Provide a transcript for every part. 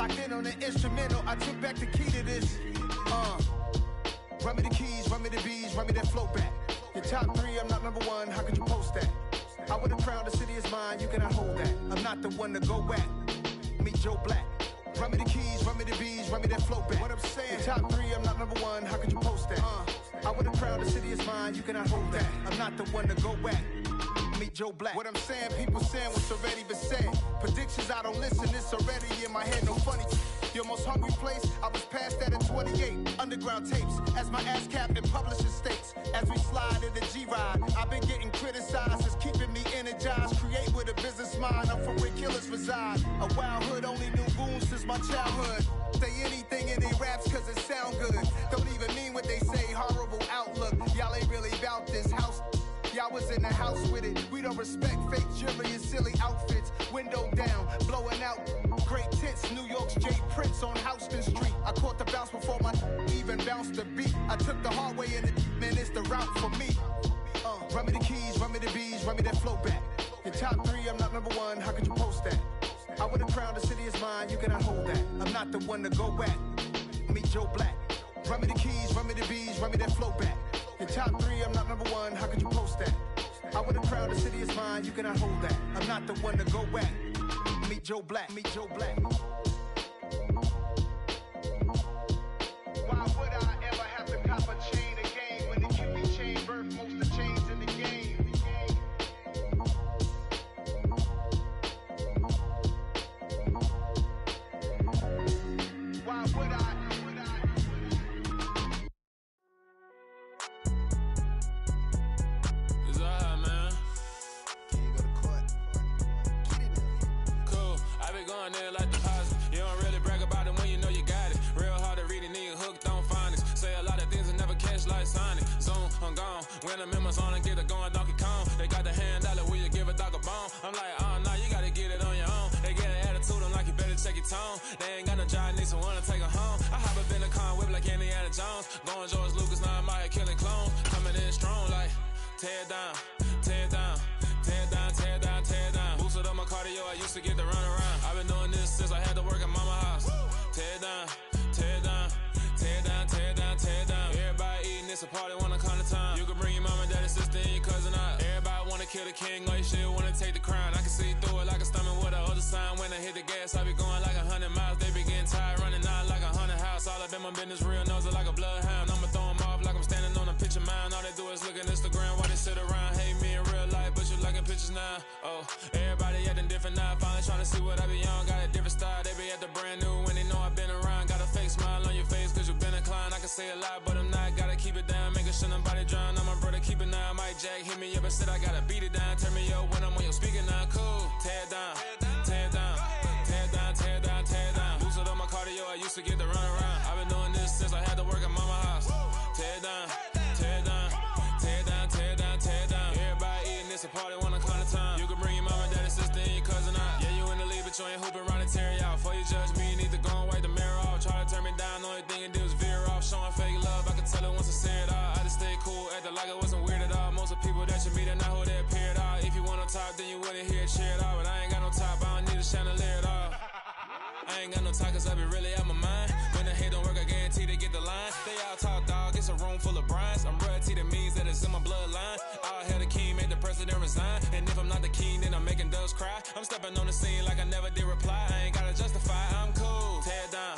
Locked in on the instrumental, I took back the key to this. Run me the keys, run me the bees, run me that flow back. Your top three, I'm not number one, how could you post that? I would've crowned the city is mine, you cannot hold that. I'm not the one to go back. Meet Joe Black. Run me the keys, run me the bees, run me that flow back. What I'm saying, your top three, I'm not number one, how could you post that? I would've crowned the city is mine, you cannot hold that. I'm not the one to go back. Meet Joe Black. What I'm saying, people saying what's already been said. Predictions, I don't listen, it's already in my head, no funny. Your most hungry place, I was past that at 28. Underground tapes, as my ass cap in publishing states. As we slide in the G-Ride, I've been getting criticized, it's keeping me energized. Create with a business mind, I'm from where killers reside. A wild hood, only knew goons since my childhood. Say anything in their raps cause it sound good. Don't even mean what they say, horrible outlook. Y'all ain't really about this house. Y'all was in the house with it. We don't respect fake jewelry and silly outfits. Window down, blowing out great tits. New York's Jay Prince on Houston Street. I caught the bounce before my even bounced the beat. I took the hard way in it, man, it's the route for me. Run me the keys, run me the bees, run me that flow back. Your top three, I'm not number one, how could you post that? I would've crowned the city is mine, you cannot hold that. I'm not the one to go back. Meet Joe Black. Run me the keys, run me the bees, run me that flow back. Your top three, I'm not number one, how could you post that? I would've crowned the city is mine, you cannot hold that. I'm not the one to go back. Meet Joe Black, meet Joe Black. Why would I ever have to cop a chain again when the Cupid chain birthed most of the chains in the game? Why would I? Like deposit. You don't really brag about it when you know you got it. Real hard to read a nigga hooked on phonics. Say a lot of things and never catch like Sonic. Zone, I'm gone. When I'm in my zone and get it going Donkey Kong. They got the hand dollar, will you give a dog a bone? I'm like, oh no, you gotta get it on your own. They get an attitude, I'm like, you better check your tone. They ain't got no job, need someone to take her home. I hop up in the car, whip like Indiana Jones. Going George Lucas, now I'm out here killing clones. Coming in strong like, tear down, tear down. Tear down, tear down, tear down. Boosted up my cardio, I used to get to run around. I've been doing this since I had to work at mama house. Tear down, tear down, tear down, tear down, tear down. Everybody eating, it's a party, wanna come to time. You can bring your mama, daddy, sister, and your cousin out. Everybody wanna kill the king, or you shit wanna take the crown. I can see through it like a stomach with a other sign. When I hit the gas, I be going like 100 miles. They be getting tired, running out like 100 house. All up in my business, real nose like a bloodhound. I'ma throw them off like I'm standing on a picture mound. All they do is look at Instagram while they sit around. Hate me in real life, but you liking pictures now. Oh, everybody acting different now. Finally trying to see what I be on. Got a different style, they be at the brand new when they know I've been around. Got a fake smile on your face cause you been inclined. I can say a lot, but I'm not. Gotta keep it down, making sure nobody drown. I'm my brother, keep it now. Mike Jack hit me up and said I gotta beat it down. Turn me up when I'm on your speaker now. Cool, tear down, tear down, tear down, tear down, tear down. Boosted up my cardio, I used to get to run around. I've been doing this since I had to work at mama house. Tear down, tear down, tear down, tear down, tear down. Everybody eating, it's a party, wanna come to time. You can bring your mama, daddy, sister, and your cousin out. Yeah, you in the lead, but you ain't hooping around and tear out. Before you judge me, you need to go and wipe the mirror off. Try to turn me down, the only thing you do is veer off. Showing fake love, I can tell it once I say it all. I just stay cool, acting like it wasn't weird at all. Most of the people that you meet are not who they appear at all. If you want on top, then you wouldn't hear it cheer at all. But I ain't got no top, I don't need a chandelier at all. I ain't got no talk cause I be really out my mind. When the hate don't work, I guarantee they get the line. They all talk dog, it's a room full of brinds. I'm royalty, that means that it's in my bloodline. All hell the king, made the president resign. And if I'm not the king, then I'm making doves cry. I'm stepping on the scene like I never did reply. I ain't gotta justify, I'm cool. Tear down.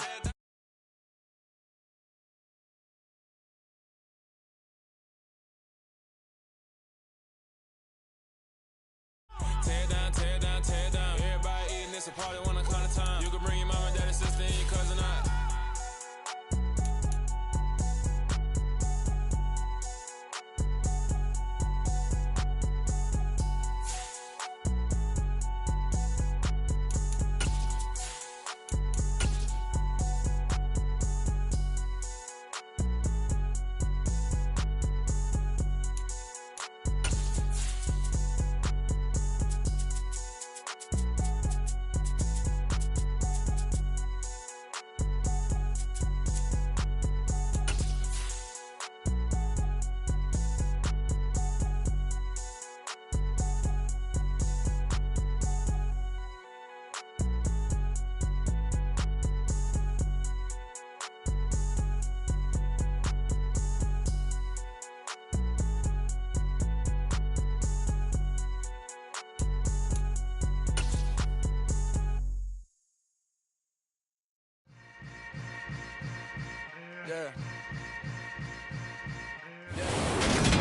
Tear down, tear down, tear down. Everybody eating, it's a party, wanna come to time. You can bring your mama, daddy, sister, and your cousin out.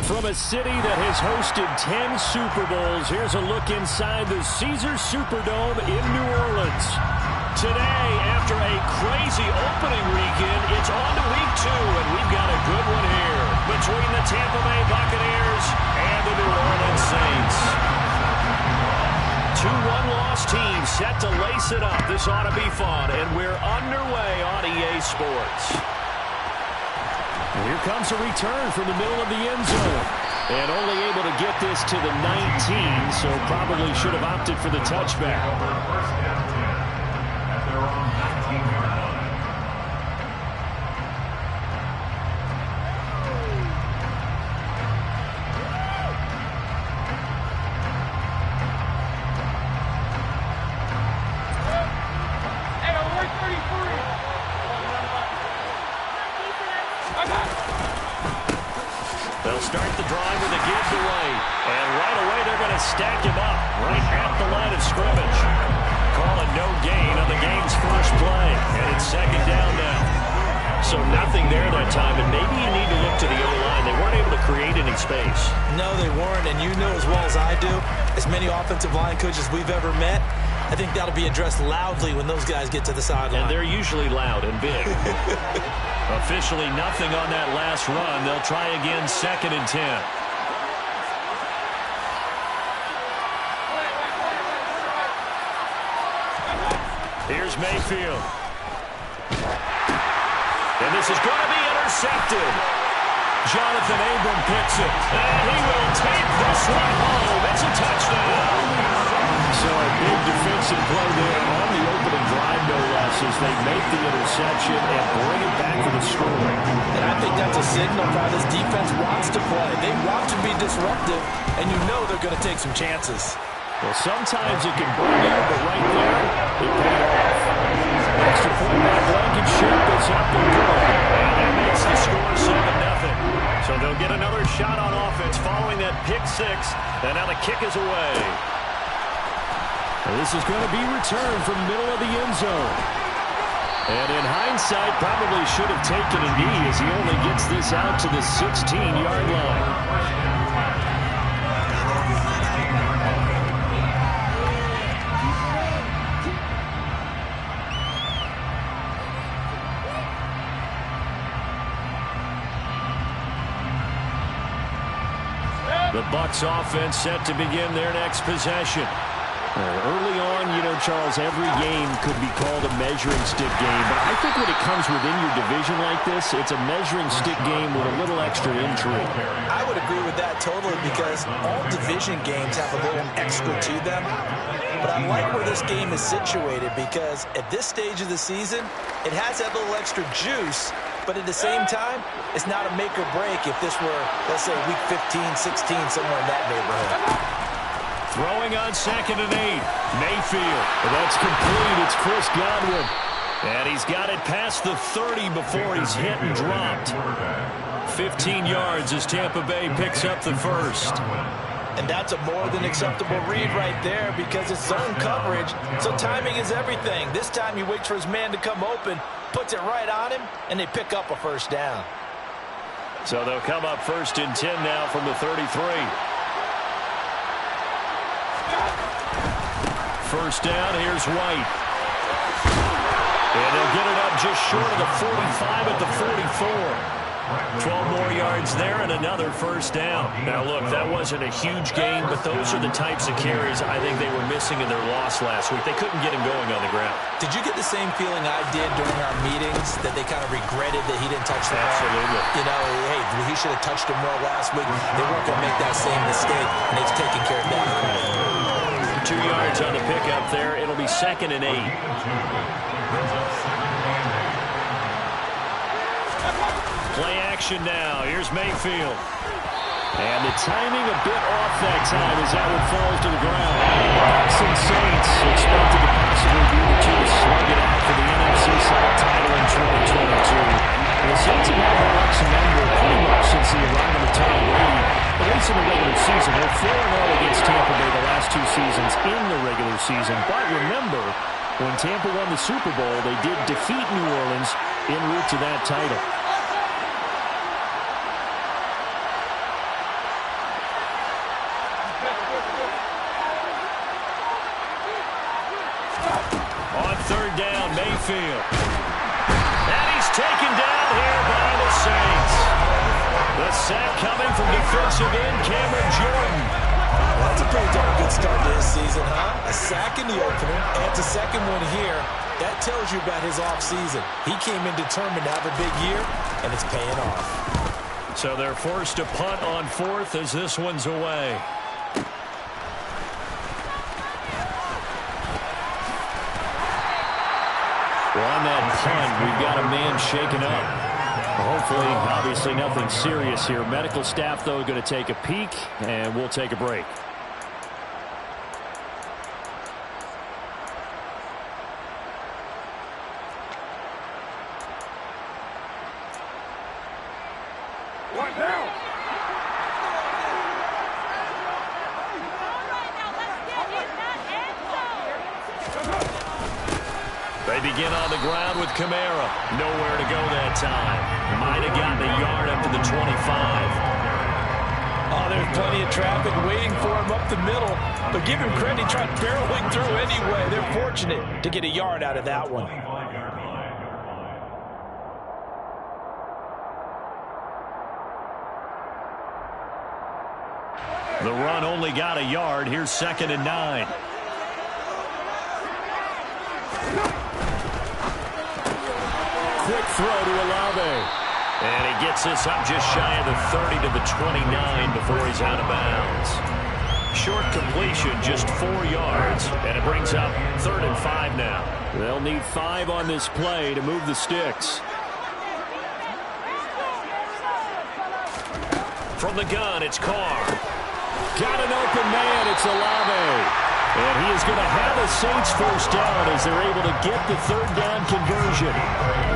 From a city that has hosted 10 Super Bowls, here's a look inside the Caesars Superdome in New Orleans. Today, after a crazy opening weekend, it's on to week 2, and we've got a good one here between the Tampa Bay Buccaneers and the New Orleans Saints. 2 one-loss teams set to lace it up. This ought to be fun, and we're underway on EA Sports. Here comes a return from the middle of the end zone. And only able to get this to the 19, so probably should have opted for the touchback. They'll start the drive with a giveaway. And right away, they're going to stack him up right at the line of scrimmage. Calling no gain on the game's first play. And it's second down now. So nothing there that time. And maybe you need to look to the O-line. They weren't able to create any space. No, they weren't. And you know as well as I do, as many offensive line coaches we've ever met, I think that'll be addressed loudly when those guys get to the sideline. And they're usually loud and big. Officially nothing on that last run. They'll try again, 2nd and 10. Here's Mayfield. And this is going to be intercepted. Jonathan Abram picks it. And he will take this one home. It's a touchdown. So a big defensive play there on the opening drive, no less, as they make the interception and bring it back to the score. And I think that's a signal for how this defense wants to play. They want to be disruptive, and you know they're going to take some chances. Well, sometimes it can burn you, but right there, it paid off. Extra point by Blankenship is up and good. And that makes the score 7-0. So they'll get another shot on offense following that pick 6, and now the kick is away. This is going to be returned from the middle of the end zone. And in hindsight, probably should have taken a knee as he only gets this out to the 16-yard line. The Bucs offense set to begin their next possession. Early on, you know, Charles, every game could be called a measuring stick game. But I think when it comes within your division like this, it's a measuring stick game with a little extra intrigue. I would agree with that totally because all division games have a little extra to them. But I like where this game is situated because at this stage of the season, it has that little extra juice. But at the same time, it's not a make or break if this were, let's say, week 15, 16, somewhere in that neighborhood. Throwing on 2nd and 8. Mayfield. That's complete. It's Chris Godwin. And he's got it past the 30 before he's hit and dropped. 15 yards as Tampa Bay picks up the first. And that's a more than acceptable read right there because it's zone coverage, so timing is everything. This time he waits for his man to come open, puts it right on him, and they pick up a first down. So they'll come up 1st and 10 now from the 33. First down, here's White. And they'll get it up just short of the 45 at the 44. 12 more yards there and another first down. Now, look, that wasn't a huge gain, but those are the types of carries I think they were missing in their loss last week. They couldn't get him going on the ground. Did you get the same feeling I did during our meetings, that they kind of regretted that he didn't touch the ball? Absolutely. You know, hey, he should have touched him more last week. They weren't going to make that same mistake, and they've taken care of that already. 2 yards on the pickup there. It'll be 2nd and 8. Play action now. Here's Mayfield. And the timing a bit off that time as that one falls to the ground. Bucs and Saints expected to possibly be the two to slug it out for the NFC South title in 2022. The Saints have had the Bucs number pretty much since the arrival of Tom Brady, at least in the regular season. They're 4-0 against Tampa Bay the last 2 seasons in the regular season. But remember, when Tampa won the Super Bowl, they did defeat New Orleans en route to that title. third down, Mayfield. And he's taken down here by the Saints. The sack coming from defensive end Cameron Jordan. That's a pretty darn good start to his season, huh? A sack in the opener, adds a second one here. That tells you about his offseason. He came in determined to have a big year, and it's paying off. So they're forced to punt on fourth as this one's away. Well, on that punt, we've got a man shaken up. Hopefully, obviously nothing serious here. Medical staff, though, going to take a peek, and we'll take a break. They begin on the ground with Kamara. Nowhere to go that time. Might have gotten a yard up to the 25. Oh, there's plenty of traffic waiting for him up the middle. But give him credit, he tried barreling through anyway. They're fortunate to get a yard out of that one. The run only got a yard. Here's 2nd and 9. Quick throw to Olave. And he gets this up just shy of the 30 to the 29 before he's out of bounds. Short completion, just 4 yards. And it brings up 3rd and 5 now. They'll need 5 on this play to move the sticks. From the gun, it's Carr. Got an open man, it's Olave. And he is going to have a Saints first down as they're able to get the 3rd down conversion.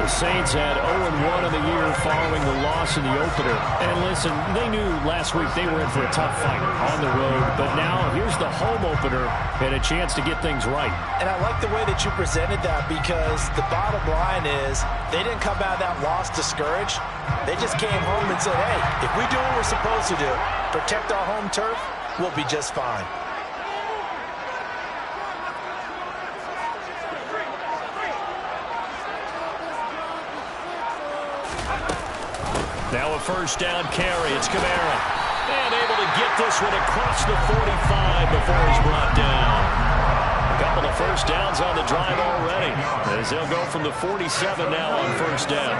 The Saints had 0-1 in the year following the loss in the opener. And listen, they knew last week they were in for a tough fight on the road. But now here's the home opener and a chance to get things right. And I like the way that you presented that because the bottom line is they didn't come out of that loss discouraged. They just came home and said, hey, if we do what we're supposed to do, protect our home turf, we'll be just fine. Now a first down carry. It's Kamara. And able to get this one across the 45 before he's brought down. A couple of first downs on the drive already. As they'll go from the 47 now on first down.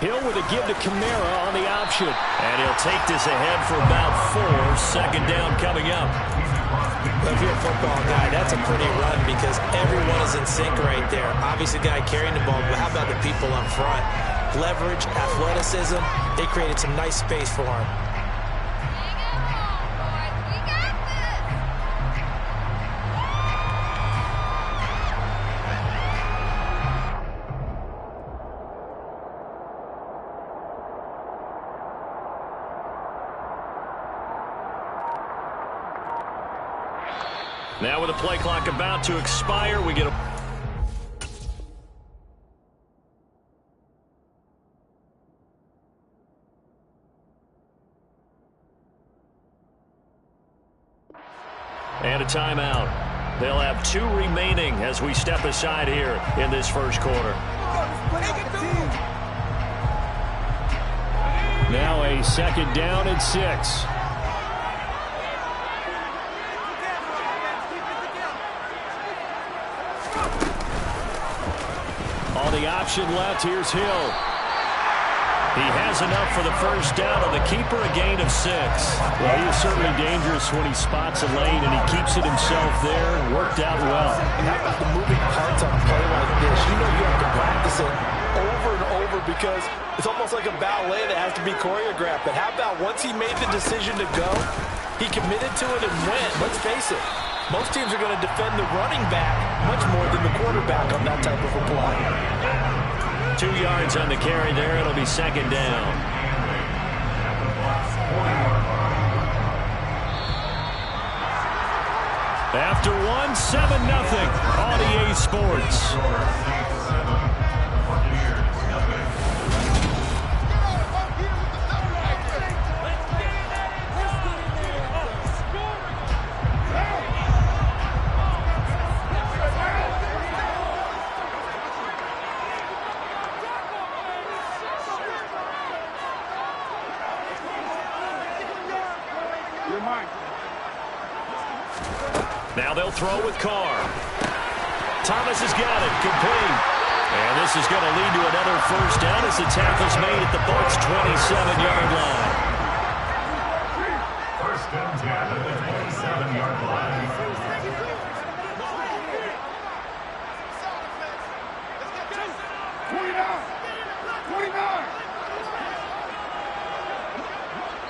Hill with a give to Kamara on the option. And he'll take this ahead for about 4. 2nd down coming up. If you're a football guy, that's a pretty run because everyone is in sync right there. Obviously, the guy carrying the ball, but how about the people up front? Leverage, athleticism, they created some nice space for him. Now with the play clock about to expire, we get a... And a timeout. They'll have 2 remaining as we step aside here in this first quarter. Now a 2nd down and 6. All the option left. Here's Hill. He has enough for the first down on the keeper, a gain of 6. Well, he is certainly dangerous when he spots a lane, and he keeps it himself there. Worked out well. And how about the moving parts on a play like this? You know you have to practice it over and over because it's almost like a ballet that has to be choreographed. But how about once he made the decision to go, he committed to it and went. Let's face it. Most teams are going to defend the running back much more than the quarterback on that type of a play. 2 yards on the carry there. It'll be 2nd down. After 1, 7-0 on EA Sports. Now they'll throw with Carr. Thomas has got it, complete. And this is going to lead to another first down as the tackle's made at the Bucs' 27-yard line. First and 10 at the 27-yard line.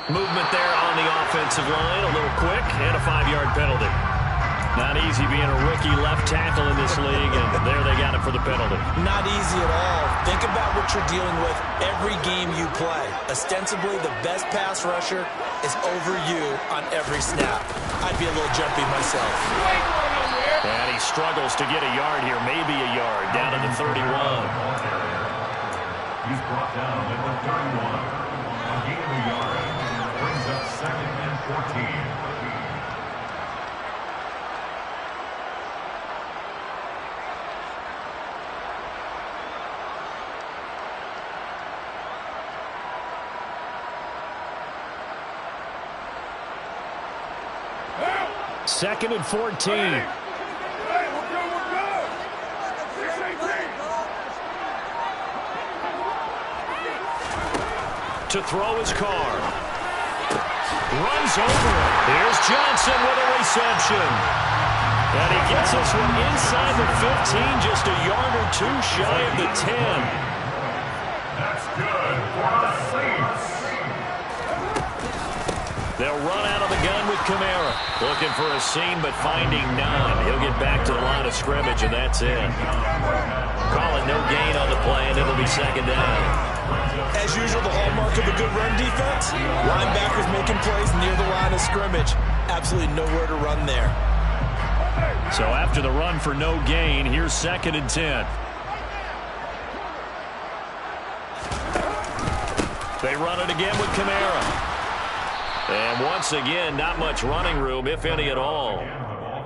Movement there on the offensive line, a little quick, and a 5-yard penalty. Not easy being a rookie left tackle in this league, and there they got it for the penalty. Not easy at all. Think about what you're dealing with every game you play. Ostensibly, the best pass rusher is over you on every snap. I'd be a little jumpy myself. And he struggles to get a yard here, maybe a yard, down to the 31. He's brought down at the 31. A gain of a yard brings up 2nd and 14. Second and 14. To throw his Carr. Runs over it. Here's Johnson with a reception. And he gets this one inside the 15, just a yard or two shy of the 10. That's good for the Saints. They'll run out of the gun with Kamara. Looking for a seam, but finding none. He'll get back to the line of scrimmage, and that's it. Calling no gain on the play, and it'll be second down. As usual, the hallmark of a good run defense, linebackers making plays near the line of scrimmage. Absolutely nowhere to run there. So after the run for no gain, here's second and 10. They run it again with Kamara. And once again, not much running room, if any at all.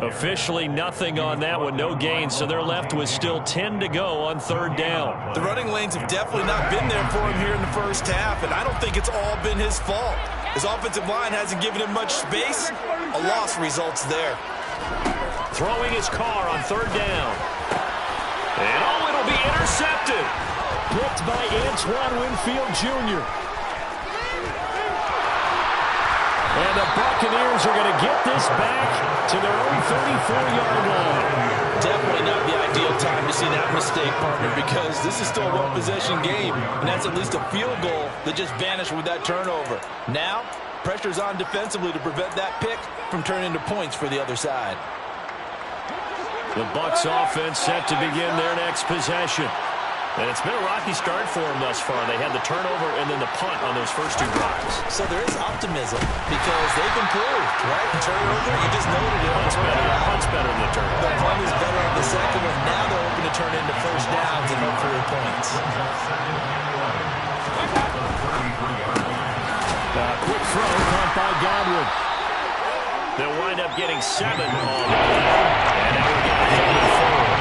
Officially nothing on that one, no gain, so they're left with still 10 to go on third down. The running lanes have definitely not been there for him here in the first half, and I don't think it's all been his fault. His offensive line hasn't given him much space. A loss results there. Throwing his Carr on third down. And oh, it'll be intercepted. Picked by Antoine Winfield Jr. And the Buccaneers are going to get this back to their own 34-yard line. Definitely not the ideal time to see that mistake, partner, because this is still a one-possession game, and that's at least a field goal that just vanished with that turnover. Now, pressure's on defensively to prevent that pick from turning into points for the other side. The Bucs offense set to begin their next possession. And it's been a rocky start for them thus far. They had the turnover and then the punt on those first two drives. So there is optimism because they've improved, right? The turnover, you just noted it. Punt's better than the turnover. The punt is better on the second one. Now they're hoping to turn into first downs and hopefully points. Quick throw caught by Godwin. They'll wind up getting 7 on the play. And now we get the 4.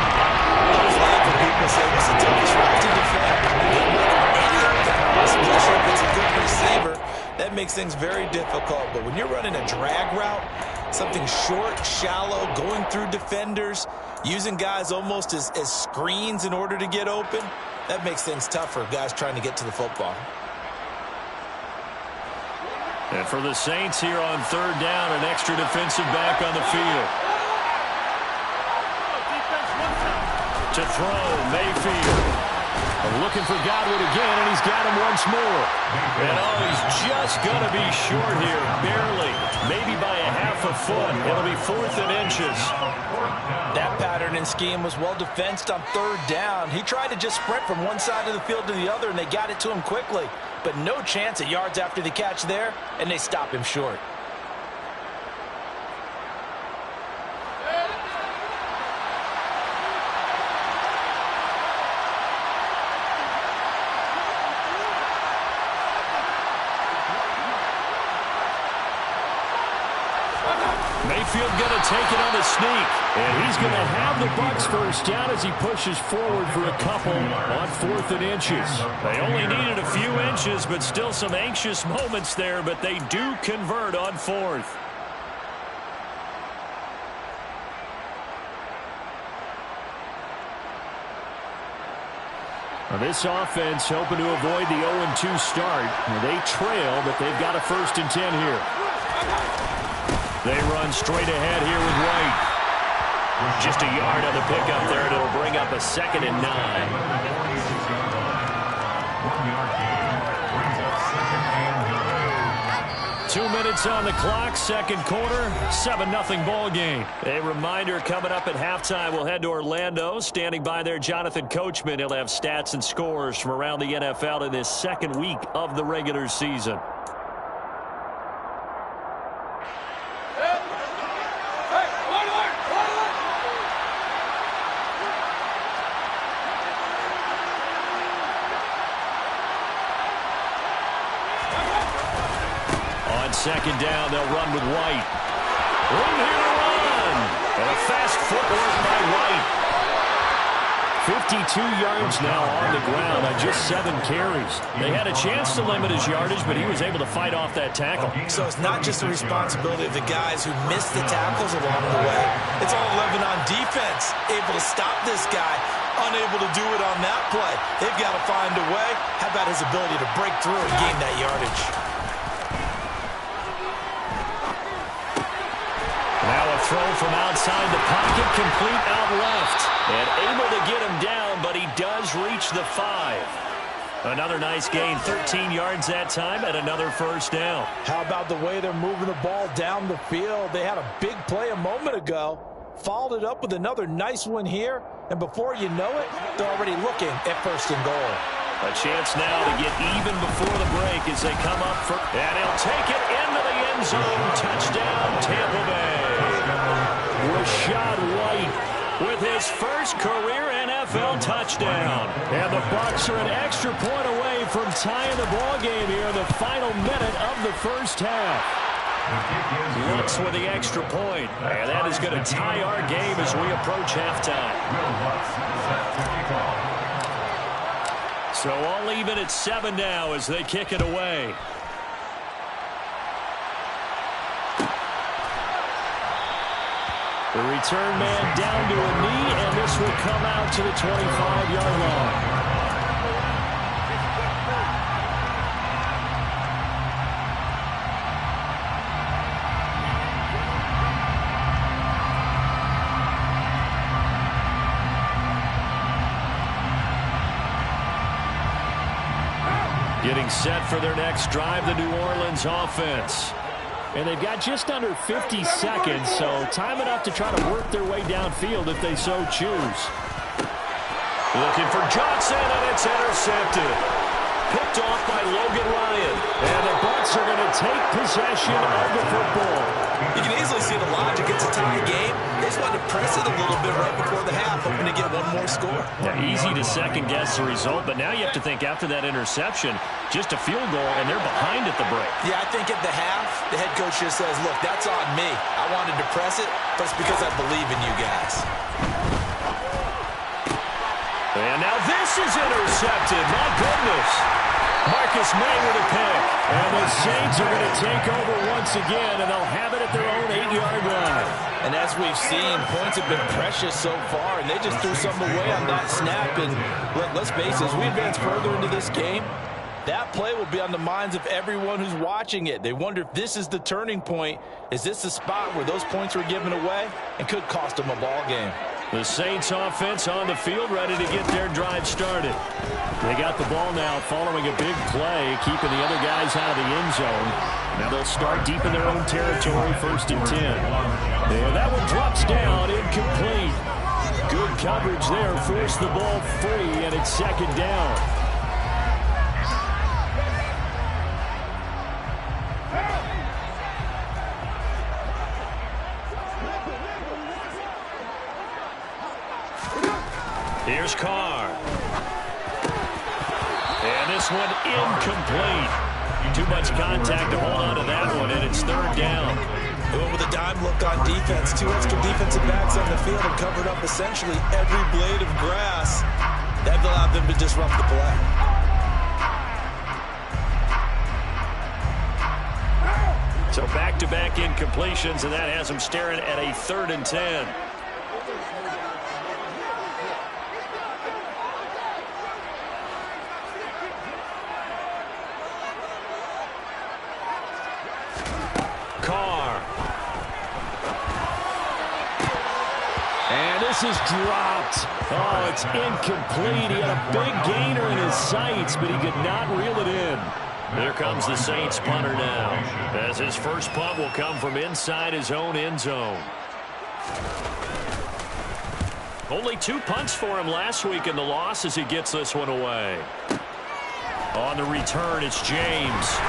People say it's the toughest route to defend. Especially if it's a good receiver, that makes things very difficult. But when you're running a drag route, something short, shallow, going through defenders, using guys almost as screens in order to get open, that makes things tough for guys trying to get to the football. And for the Saints here on third down, an extra defensive back on the field. To throw, Mayfield. Looking for Godwin again, and he's got him once more. And oh, he's just going to be short here, barely. Maybe by a half a foot. It'll be 4th and inches. That pattern and scheme was well defensed on third down. He tried to just sprint from one side of the field to the other, and they got it to him quickly. But no chance at yards after the catch there, and they stop him short. Mayfield going to take it on the sneak. And he's going to have the Bucs first down as he pushes forward for a couple on 4th and inches. They only needed a few inches, but still some anxious moments there, but they do convert on 4th. Well, this offense hoping to avoid the 0-2 start. They trail, but they've got a 1st and 10 here. They run straight ahead here with White. Just a yard on the pickup there, and it'll bring up a 2nd and 9. 1-yard gain brings up 2nd and 9. 2 minutes on the clock, 2nd quarter, 7-0 ball game. A reminder coming up at halftime, we'll head to Orlando. Standing by there, Jonathan Coachman. He'll have stats and scores from around the NFL in this 2nd week of the regular season. On 2nd down, they'll run with White. Room here to run. And a fast footwork by White. 52 yards now on the ground on just 7 carries. They had a chance to limit his yardage, but he was able to fight off that tackle. So it's not just the responsibility of the guys who missed the tackles along the way. It's all 11 on defense, able to stop this guy, unable to do it on that play. They've got to find a way. How about his ability to break through and gain that yardage? Now a throw from outside the pocket, complete out left. And able to get him down, but he does reach the 5. Another nice gain, 13 yards that time, and another 1st down. How about the way they're moving the ball down the field? They had a big play a moment ago, followed it up with another nice one here, and before you know it, they're already looking at 1st and goal. A chance now to get even before the break as they come up for, and he'll take it into the end zone. Touchdown, Tampa Bay. Rashad White with his first career NFL touchdown. And the Bucs are an extra point away from tying the ball game here in the final minute of the 1st half. Looks with the extra point. And that is going to tie our game as we approach halftime. So all even at 7 now as they kick it away. The return man down to a knee, and this will come out to the 25-yard line. Getting set for their next drive, the New Orleans offense. And they've got just under 50 seconds, so time enough to try to work their way downfield if they so choose. Looking for Johnson, and it's intercepted. Picked off by Logan Ryan. And the Bucs are going to take possession of the football. You can easily see the logic. It's a tie game. They just wanted to press it a little bit right before the half, hoping to get one more score. Yeah, easy to second-guess the result, but now you have to think after that interception, just a field goal, and they're behind at the break. Yeah, I think at the half, the head coach just says, look, that's on me. I wanted to press it, but it's because I believe in you guys. And now this is intercepted. My goodness. Marcus May with a pick. And the Saints are going to take over once again, and they'll have it at their own 8-yard line. And as we've seen, points have been precious so far, and they just threw some away on that snap. And let's face it, as we advance further into this game, that play will be on the minds of everyone who's watching it. They wonder if this is the turning point. Is this the spot where those points were given away and could cost them a ball game? The Saints offense on the field, ready to get their drive started. They got the ball now following a big play, keeping the other guys out of the end zone. Now they'll start deep in their own territory, 1st and 10. And that one drops down, incomplete. Good coverage there, forced the ball free, and it's 2nd down. Here's Carr. And this one incomplete. Too much contact to hold on to that one, and it's 3rd down. Going with a dime look on defense. 2 extra defensive backs on the field and covered up essentially every blade of grass. That allowed them to disrupt the play. So back-to-back incompletions, and that has them staring at a 3rd and 10. This is dropped. Oh, it's incomplete. He had a big gainer in his sights, but he could not reel it in. Here comes the Saints punter now, as his first punt will come from inside his own end zone. Only 2 punts for him last week in the loss as he gets this one away. On the return, it's James.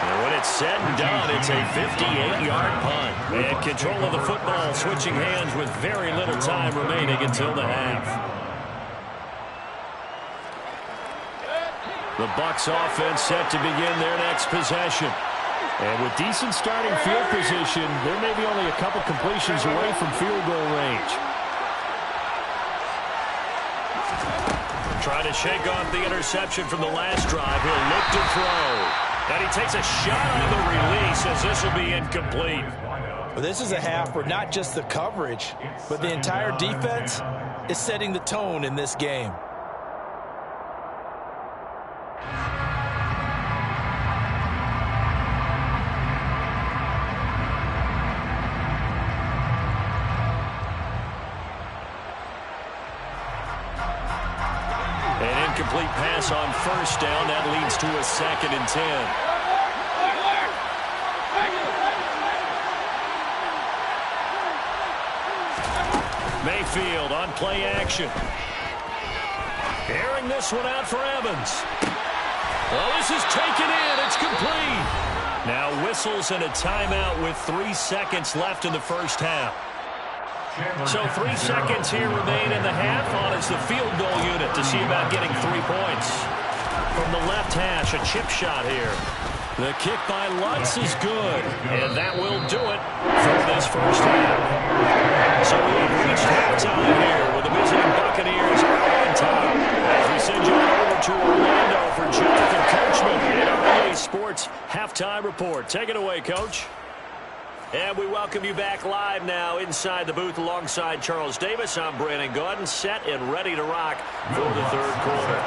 And when it's said and done, it's a 58-yard punt. And control of the football switching hands with very little time remaining until the half. The Bucs offense set to begin their next possession. And with decent starting field position, there may be only a couple completions away from field goal range. Trying to shake off the interception from the last drive. He'll look to throw. And he takes a shot on the release as this will be incomplete. Well, this is a half where not just the coverage, but the entire defense is setting the tone in this game. An incomplete pass on first down. That leads to a 2nd and 10. Mayfield on play action. Airing this one out for Evans. Well, this is taken in. It's complete. Now whistles and a timeout with 3 seconds left in the first half. So 3 seconds here remain in the half. On is the field goal unit to see about getting 3 points. From the left hash, a chip shot here. The kick by Lutz is good, and that will do it for this first half. So we have reached halftime here with the visiting Buccaneers on top. As we send you over to Orlando for Jonathan Coachman in our EA Sports Halftime Report. Take it away, Coach. And we welcome you back live now inside the booth alongside Charles Davis. I'm Brandon Gaudin, set and ready to rock for the third quarter.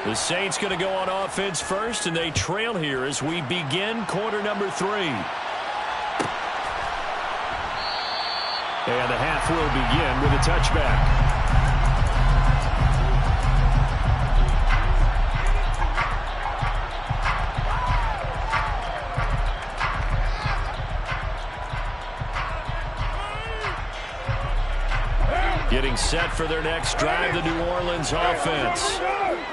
The Saints going to go on offense first, and they trail here as we begin quarter number 3. And the half will begin with a touchback. Getting set for their next drive, the New Orleans offense.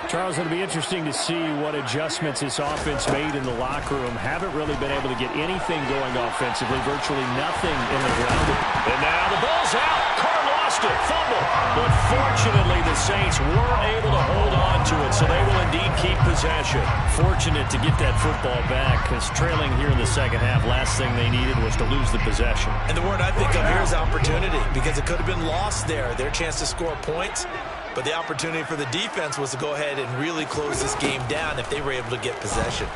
Charles, it'll be interesting to see what adjustments this offense made in the locker room. Haven't really been able to get anything going offensively, virtually nothing in the ground. And now the ball's out. Carr lost it, fumble. But fortunately, the Saints were able to hold on to it, so they will indeed keep possession. Fortunate to get that football back, because trailing here in the second half, last thing they needed was to lose the possession. And the word I think of here is opportunity, because it could have been lost there. Their chance to score points. But the opportunity for the defense was to go ahead and really close this game down if they were able to get possession.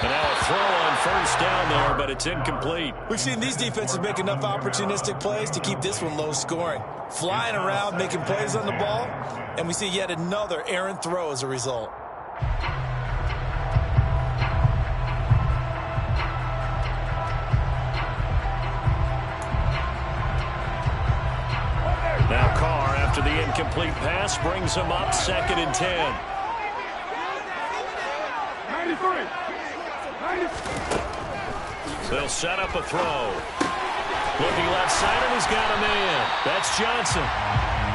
And now a throw on first down there, but it's incomplete. We've seen these defenses make enough opportunistic plays to keep this one low scoring. Flying around, making plays on the ball, and we see yet another errant throw as a result. Now Carr, after the incomplete pass, brings him up 2nd and 10. 93. They'll set up a throw. Looking left side, and he's got a man. That's Johnson.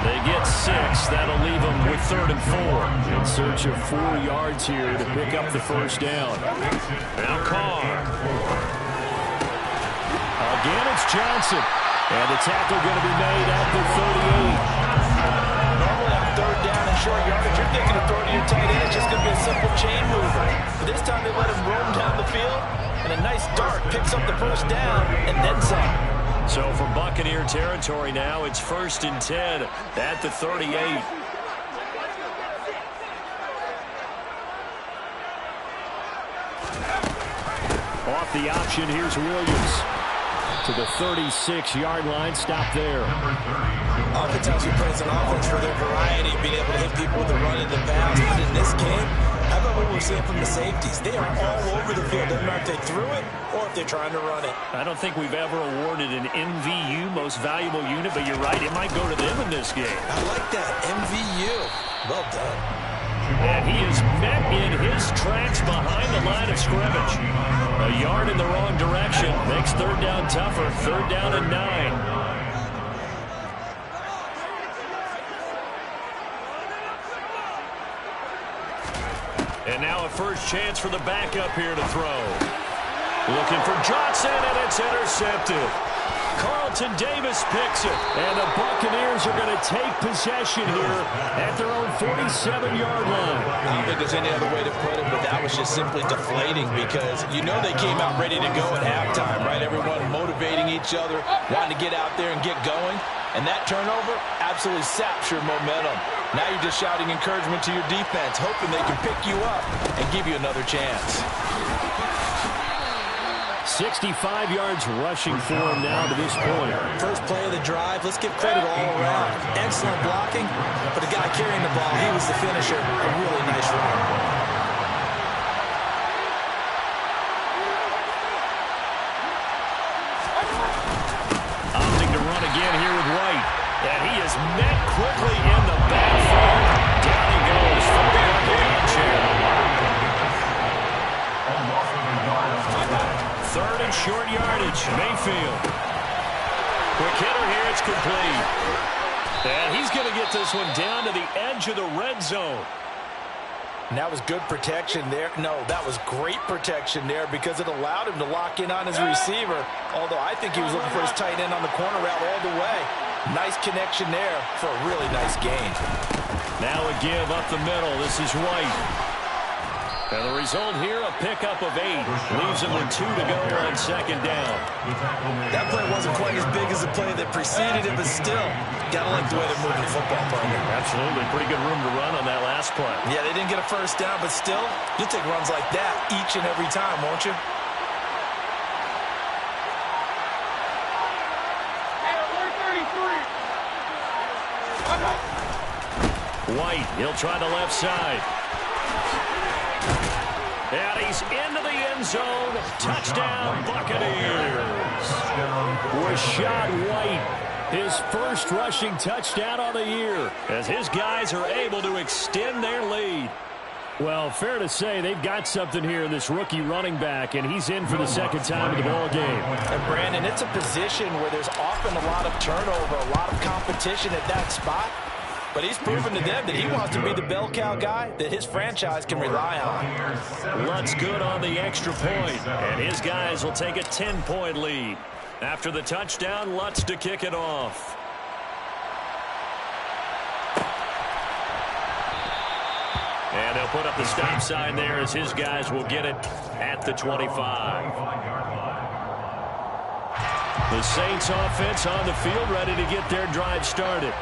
They get 6. That'll leave them with 3rd and 4. In search of 4 yards here to pick up the first down. Now Carr. Again, it's Johnson. And the tackle going to be made at the 38. Normally on 3rd down and short yardage, you're thinking of throwing to your tight end. It's just going to be a simple chain mover. But this time they let him roam down the field, and a nice dart picks up the first down and then some. So from Buccaneer territory now, it's 1st and 10 at the 38. Off the option, here's Williams. To the 36-yard line, stop there. Oftentimes we praise an offense for their variety, being able to hit people with the run and the pass. But in this game, I I love what we're seeing from the safeties. They are all over the field. Doesn't matter if they threw it or if they're trying to run it. I don't think we've ever awarded an MVU, most valuable unit, but you're right, it might go to them in this game. I like that, MVU. Well done. And he is met in his tracks behind the line of scrimmage. A yard in the wrong direction makes third down tougher. Third down and 9. And now a first chance for the backup here to throw. Looking for Johnson, and it's intercepted. Carlton Davis picks it, and the Buccaneers are going to take possession here at their own 47-yard line. I don't think there's any other way to put it, but that was just simply deflating because you know they came out ready to go at halftime, right? Everyone motivating each other, wanting to get out there and get going. And that turnover absolutely saps your momentum. Now you're just shouting encouragement to your defense, hoping they can pick you up and give you another chance. 65 yards rushing for him now to this point. First play of the drive, let's give credit all around. Excellent blocking, but the guy carrying the ball, he was the finisher. A really nice run. Opting to run again here with White. And he is met quickly in the backfield. Down he goes. Falling on the chair. Third and short yardage. Mayfield. Quick hitter here. It's complete. And he's going to get this one down to the edge of the red zone. And that was good protection there. No, that was great protection there because it allowed him to lock in on his receiver. Although I think he was looking for his tight end on the corner route all the way. Nice connection there for a really nice gain. Now a give up the middle. This is White. And the result here, a pickup of 8. Leaves him with 2 to go on second down. That play wasn't quite as big as the play that preceded it, but still, got to like the way they're moving the football, partner. Absolutely. Pretty good room to run on that last play. Yeah, they didn't get a first down, but still, you'll take runs like that each and every time, won't you? White, he'll try the left side. And he's into the end zone. Touchdown, Buccaneers. Rashad White, his first rushing touchdown of the year, as his guys are able to extend their lead. Well, fair to say they've got something here in this rookie running back, and he's in for the second time in the ball game. And Brandon, it's a position where there's often a lot of turnover, a lot of competition at that spot. But he's proven to them that he wants to be the bell cow guy that his franchise can rely on. Lutz good on the extra point, and his guys will take a 10-point lead. After the touchdown, Lutz to kick it off. And they'll put up the stop sign there as his guys will get it at the 25. The Saints offense on the field ready to get their drive started.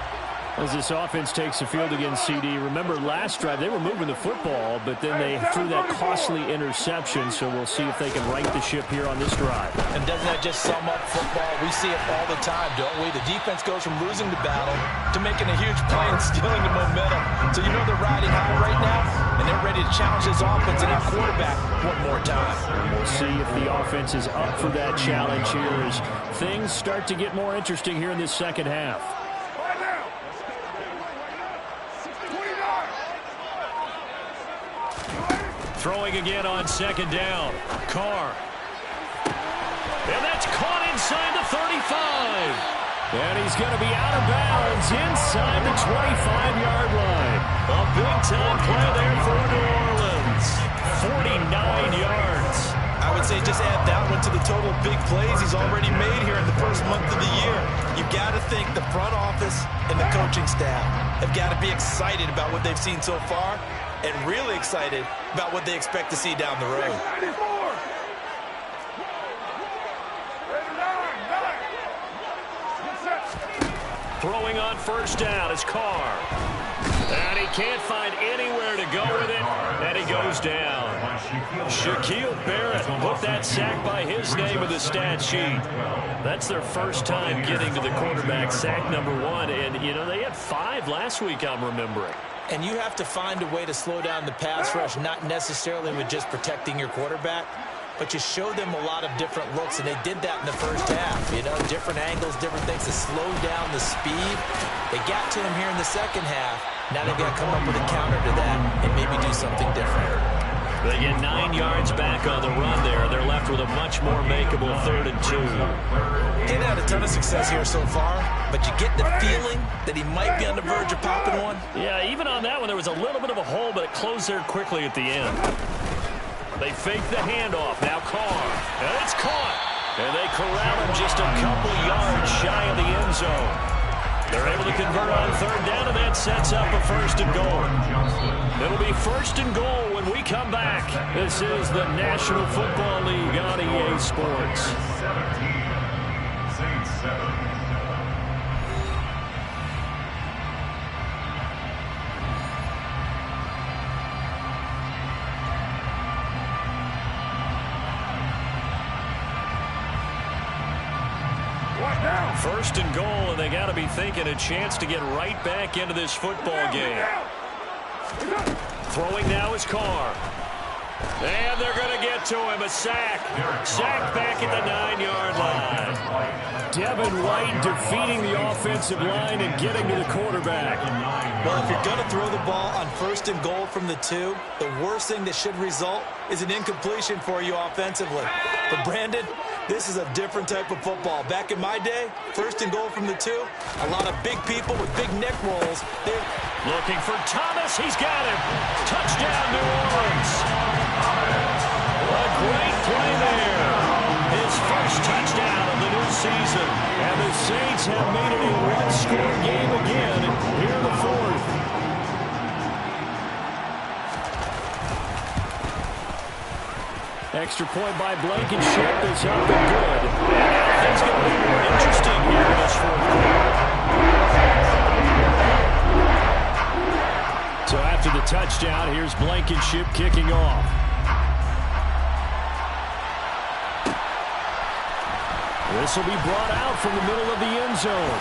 As this offense takes the field against CD, remember last drive they were moving the football, but then they threw that costly interception, so we'll see if they can right the ship here on this drive. And doesn't that just sum up football? We see it all the time, don't we? The defense goes from losing the battle to making a huge play and stealing the momentum. So you know they're riding high right now, and they're ready to challenge this offense and our quarterback one more time. And we'll see if the offense is up for that challenge here as things start to get more interesting here in this second half. Throwing again on second down. Carr. And that's caught inside the 35. And he's going to be out of bounds inside the 25-yard line. A big-time play there for New Orleans. 49 yards. I would say just add that one to the total big plays he's already made here in the first month of the year. You've got to think the front office and the coaching staff have got to be excited about what they've seen so far and really excited about what they expect to see down the road. Throwing on first down is Carr. And he can't find anywhere to go with it, and he goes down. Shaquille Barrett put that sack by his name in the stat sheet. That's their first time getting to the quarterback, sack number 1. And, you know, they had 5 last week, I'm remembering. And you have to find a way to slow down the pass rush, not necessarily with just protecting your quarterback, but you show them a lot of different looks, and they did that in the first half. You know, different angles, different things to slow down the speed. They got to him here in the second half. Now they've got to come up with a counter to that and maybe do something different. They get 9 yards back on the run there. They're left with a much more makeable 3rd and 2. He's had a ton of success here so far, but you get the feeling that he might be on the verge of popping one. Yeah, even on that one, there was a little bit of a hole, but it closed there quickly at the end. They fake the handoff. Now Carr. And it's caught. And they corral him just a couple yards shy of the end zone. They're able to convert on 3rd down, and that sets up a 1st and goal. It'll be 1st and goal when we come back. This is the National Football League on EA Sports. 17, Saints 7. First and goal, and they got to be thinking a chance to get right back into this football game. Throwing now is Carr. And they're going to get to him. A sack. Sack back at the 9-yard line. Devin White defeating the offensive line and getting to the quarterback. Well, if you're going to throw the ball on 1st and goal from the 2, the worst thing that should result is an incompletion for you offensively. But Brandon, this is a different type of football. Back in my day, 1st and goal from the 2, a lot of big people with big neck rolls. They're looking for Thomas. He's got him. Touchdown, New Orleans. A great play there. His first touchdown of the new season. And the Saints have made it a one-score game again here in the 4th. Extra point by Blankenship is up and good. And now things get a little more interesting here in this 4th quarter. So after the touchdown, here's Blankenship kicking off. This will be brought out from the middle of the end zone.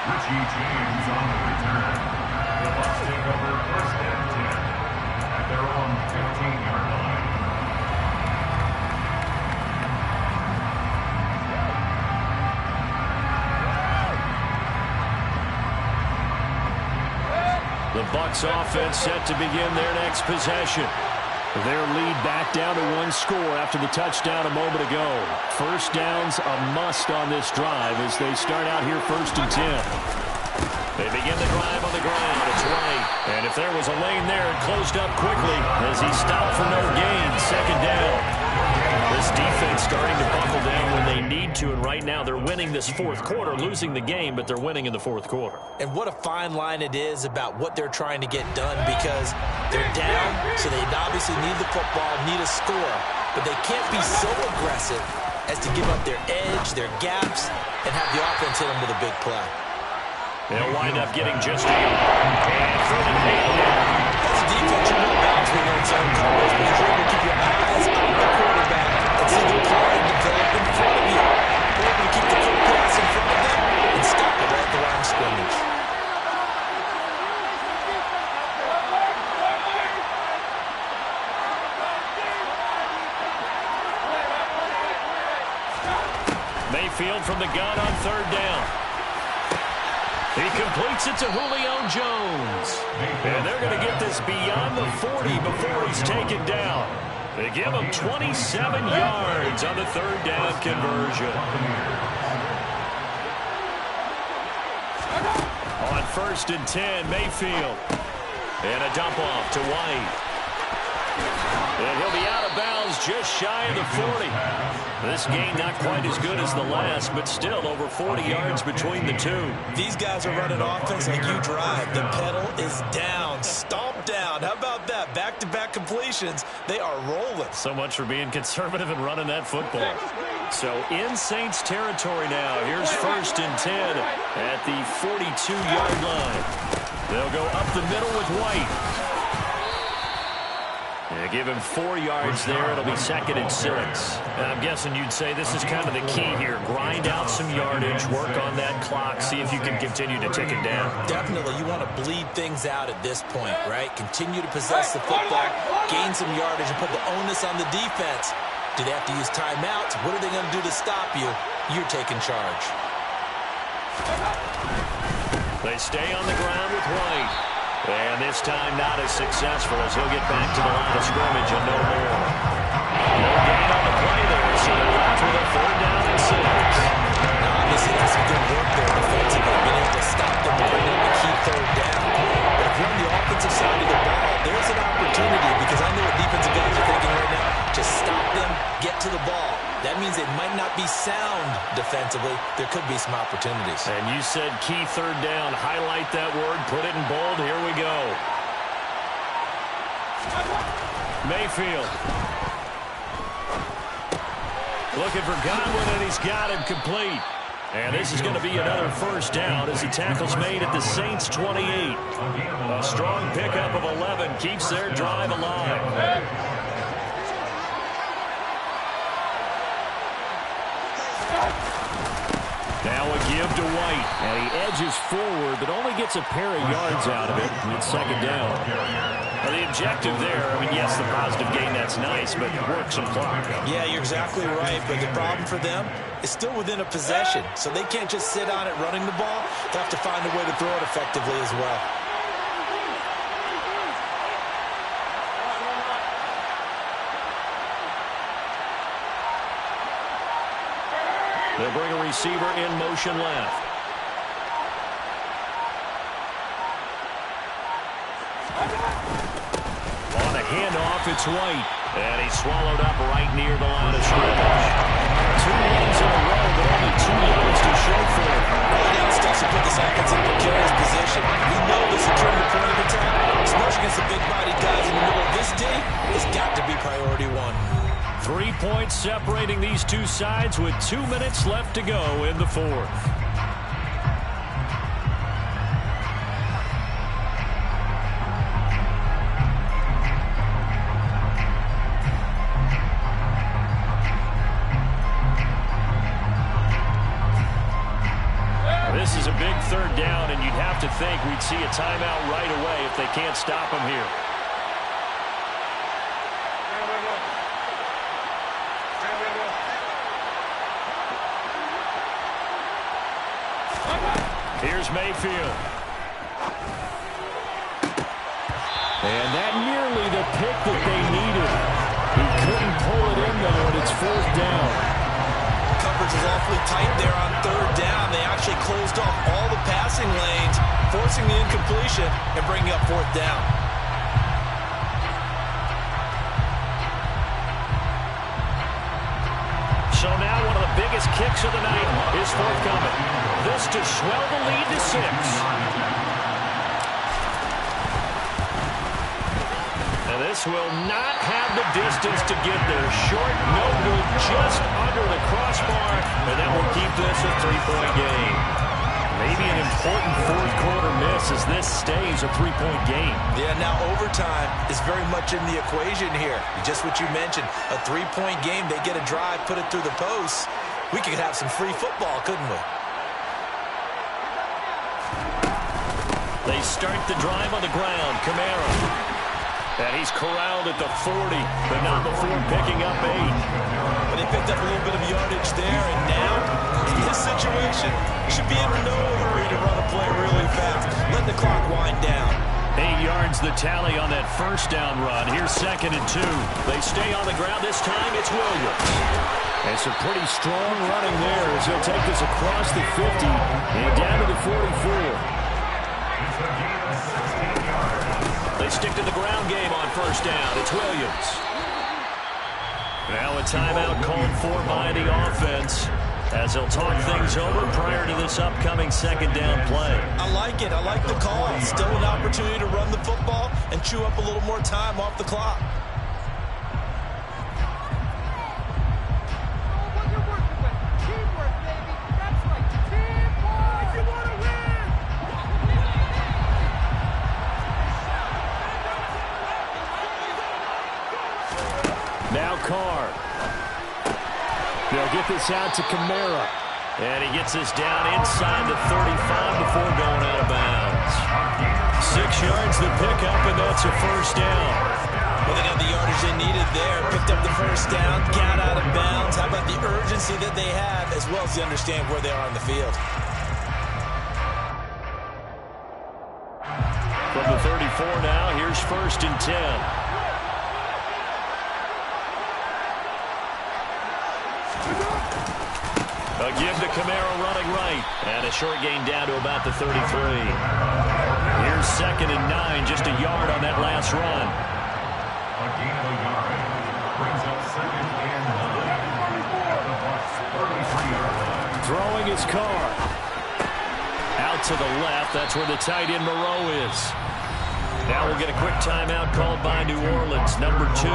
Richie James on the return. The Bucs take over 1st and 10 at their own 15-yard line. The Bucs offense set to begin their next possession. Their lead back down to 1 score after the touchdown a moment ago. First down's a must on this drive as they start out here 1st and 10. They begin the drive on the ground. It's White. And if there was a lane there, it closed up quickly as he stopped for no gain. 2nd down. This defense starting to buckle down when they need to, and right now they're winning this 4th quarter, losing the game, but they're winning in the 4th quarter. And what a fine line it is about what they're trying to get done, because they're down, so they obviously need the football, need a score, but they can't be so aggressive as to give up their edge, their gaps, and have the offense hit them with a big play. They'll wind up getting just a yard. And through the middle. As a defense, you want to bounce when you're in zone coverage because you're able to keep your eyes on the quarterback and see the play develop in front of you. You're able to keep the full pass in front of them and stop it right at the line of scrimmage. Mayfield from the gun on 3rd down. He completes it to Julio Jones. And they're going to get this beyond the 40 before he's taken down. They give him 27 yards on the 3rd down conversion. On 1st and 10, Mayfield. And a dump off to White. And he'll be out of bounds just shy of the 40. This game not quite as good as the last, but still over 40 yards between the two. These guys are running offense like you drive. The pedal is down, stomped down. How about that? Back-to-back completions. They are rolling. So much for being conservative and running that football. So in Saints territory now. Here's 1st and 10 at the 42-yard line. They'll go up the middle with White. They give him 4 yards there. It'll be 2nd and 6. I'm guessing you'd say this is kind of the key here. Grind out some yardage, work on that clock, see if you can continue to tick it down. Definitely, you want to bleed things out at this point, right? Continue to possess the football, gain some yardage, and put the onus on the defense. Do they have to use timeouts? What are they going to do to stop you? You're taking charge. They stay on the ground with White. And this time not as successful as he'll get back to the line of scrimmage and no more. No gain on the play there, so they're left with a 3rd down and 6. Now, obviously, that's some good work there defensively, being able to stop them and bring them a key 3rd down. But if you're on the offensive side of the ball, there's an opportunity, because I know what defensive guys are thinking right now. Just stop them, get to the ball. That means it might not be sound defensively. There could be some opportunities. And you said key 3rd down. Highlight that word. Put it in bold. Here we go. Mayfield. Looking for Godwin, and he's got him complete. And this is going to be another 1st down as the tackle's made at the Saints' 28. A strong pickup of 11 keeps their drive alive. Now a give to White, and he edges forward, but only gets a pair of yards out of it. It's 2nd down. Well, the objective there, I mean, yes, the positive gain, that's nice, but work some clock. Yeah, you're exactly right, but the problem for them is still within a possession, so they can't just sit on it running the ball. They have to find a way to throw it effectively as well. They'll bring a receiver in motion left. On a handoff, it's White. And he's swallowed up right near the line of scrimmage. 2 runs in a row, but only 2 yards to show for it. Well, now it's to put this offense in a precarious position. We know this is turning the point of attack, especially against the big-bodied guys in the middle of this day. It's got to be priority 1. 3 points separating these two sides with 2 minutes left to go in the 4th. This is a big 3rd down, and you'd have to think we'd see a timeout right away if they can't stop them here. Here's Mayfield. And that nearly the pick that they needed. He couldn't pull it in, though, and it's 4th down. Coverage is awfully tight there on 3rd down. They actually closed off all the passing lanes, forcing the incompletion and bringing up 4th down. So now one of the biggest kicks of the night is forthcoming. This to swell the lead to 6. And this will not have the distance to get there. Short, no good, just under the crossbar. And that will keep this a 3-point game. Maybe an important 4th quarter miss as this stays a 3-point game. Yeah, now overtime is very much in the equation here. Just what you mentioned, a 3-point game. They get a drive, put it through the posts. We could have some free football, couldn't we? They start the drive on the ground. Kamara. And he's corralled at the 40, but not before picking up 8. But they picked up a little bit of yardage there, and now, in this situation, should be in no hurry to run a play really fast. Let the clock wind down. 8 yards the tally on that 1st down run. Here's 2nd and 2. They stay on the ground. This time it's Williams. And some pretty strong running there as he'll take this across the 50 and down to the 44. They stick to the ground game on 1st down. It's Williams. Now a timeout called for by the offense as they'll talk things over prior to this upcoming 2nd down play. I like it. I like the call. Still an opportunity to run the football and chew up a little more time off the clock. Carr. They'll get this out to Kamara. And he gets this down inside the 35 before going out of bounds. 6 yards the pickup, and that's a first down. Well, they got the yardage they needed there. Picked up the first down, got out of bounds. How about the urgency that they have, as well as they understand where they are on the field? From the 34 now, here's 1st and 10. A give to Kamara running right. And a short gain down to about the 33. Here's 2nd and 9, just a yard on that last run. A gain of a yard brings up 2nd and 9 at the Bucs 33-yard line. Throwing his Carr. Out to the left. That's where the tight end Moreau is. Now we'll get a quick timeout called by New Orleans, number 2.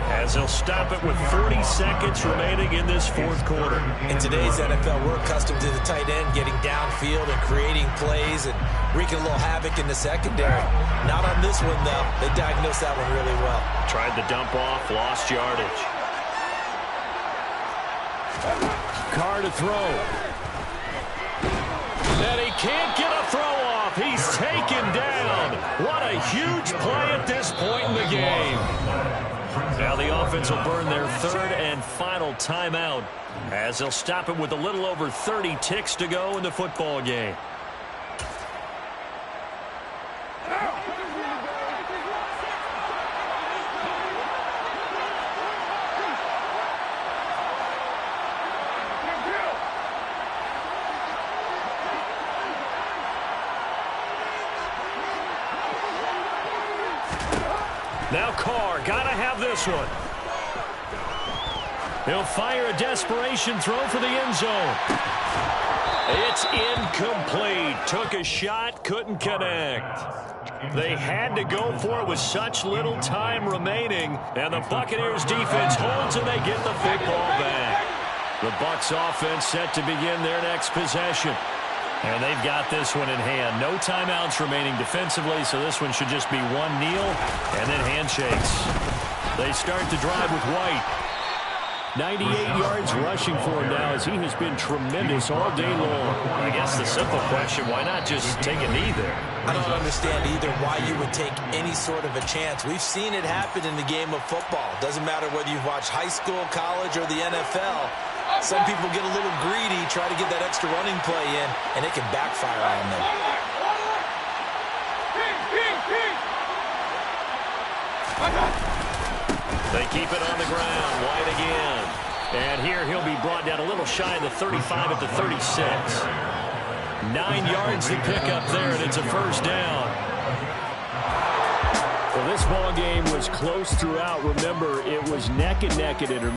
As they'll stop it with 40 seconds remaining in this 4th quarter. In today's NFL, we're accustomed to the tight end getting downfield and creating plays and wreaking a little havoc in the secondary. Not on this one, though. They diagnosed that one really well. Tried the dump off, lost yardage. Carr to throw. And he can't get a throw off. He's taken down. What a huge play at this point in the game. Now the offense will burn their 3rd and final timeout as they'll stop it with a little over 30 ticks to go in the football game. Now Carr, gotta have this one. He'll fire a desperation throw for the end zone. It's incomplete. Took a shot, couldn't connect. They had to go for it with such little time remaining, and the Buccaneers defense holds and they get the football back. The Bucs offense set to begin their next possession. And they've got this one in hand. No timeouts remaining defensively, so this one should just be one kneel and then handshakes. They start the drive with White. 98 yards rushing for him now as he has been tremendous all day long. I guess the simple question, why not just take a knee there? I don't understand either why you would take any sort of a chance. We've seen it happen in the game of football. Doesn't matter whether you've watched high school, college, or the NFL. Some people get a little greedy, try to get that extra running play in, and it can backfire on them. They keep it on the ground. White again. And here he'll be brought down a little shy of the 35 at the 36. 9 yards to pick up there, and it's a first down. Well, this ball game was close throughout. Remember, it was neck and neck at intermediate.